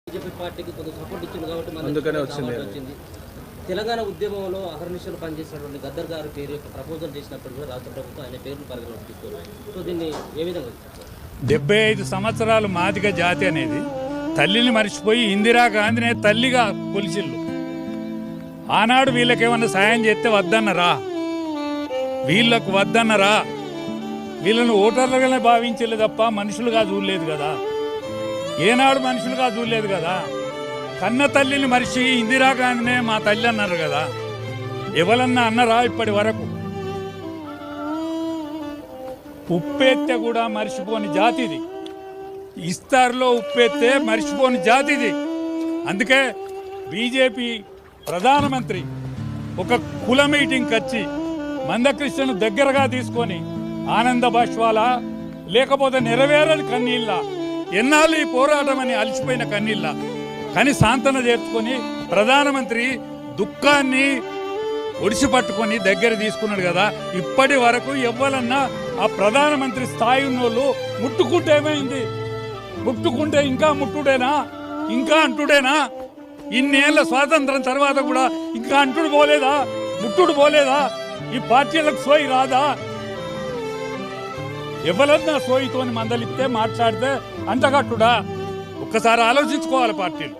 BJP పార్టీకి కొంత support ఇచ్చింది కాబట్టి అందుకనే వచ్చింది. తెలంగాణ ఉద్యమంలో అహర్నిశలు పనిచేసినటువంటి గద్దర్ గారి పేరు ప్రపోజల్ చేసినప్పుడు కూడా రాష్ట్ర ప్రభుత్వం ఆయన పేరును పరిగణలోకి తీసుకున్నారు. సో దీన్ని ఏ విధంగా 75 సంవత్సరాలు మాదిగ జాతి అనేది తల్లిని మర్చిపోయి ఇందిరాగాంధీనే తల్లిగా కొలిచిల్లు. ఆనాడు వీళ్ళకేమన్నా సాయం చేస్తే వద్దన్నరా? వీళ్ళకు వద్దన్నరా? వీళ్ళను ఓటర్లుగానే భావించలేదు తప్ప మనుషులుగా చూడలేదు కదా. ఏనాడు మనుషులుగా చూడలేదు కదా. కన్న తల్లిని మరిచి ఇందిరాగాంధీనే మా తల్లి అన్నారు కదా. ఎవరన్నా అన్నరా ఇప్పటి వరకు? ఉప్పెత్తే కూడా మర్చిపోని జాతిది. ఇస్తార్లో ఉప్పెత్తే మర్చిపోని జాతిది. అందుకే బీజేపీ ప్రధానమంత్రి ఒక కుల మీటింగ్కి వచ్చి మందకృష్ణను దగ్గరగా తీసుకొని ఆనంద బాష్వాల లేకపోతే నెరవేరని కన్నీళ్ళ, ఎన్నాళ్ళు ఈ పోరాటం అని అలసిపోయిన కన్నీళ్ళ కానీ సాంతన చేర్చుకొని ప్రధానమంత్రి దుఃఖాన్ని ఒడిసి పట్టుకొని దగ్గర తీసుకున్నాడు కదా. ఇప్పటి వరకు ఎవ్వరన్నా ఆ ప్రధానమంత్రి స్థాయి ఉన్నోళ్ళు ముట్టుకుంటే ఏమైంది? ముట్టుకుంటే ఇంకా ముట్టుడేనా? ఇంకా అంటుడేనా? ఇన్నేళ్ల స్వాతంత్రం తర్వాత కూడా ఇంకా అంటుడు పోలేదా? ముట్టుడు పోలేదా? ఈ పార్టీలకు సోయి రాదా? ఎవరన్నా సోయితోని మందలిస్తే మాట్లాడితే అంటగట్టుడా? ఒక్కసారి ఆలోచించుకోవాలి పార్టీలు.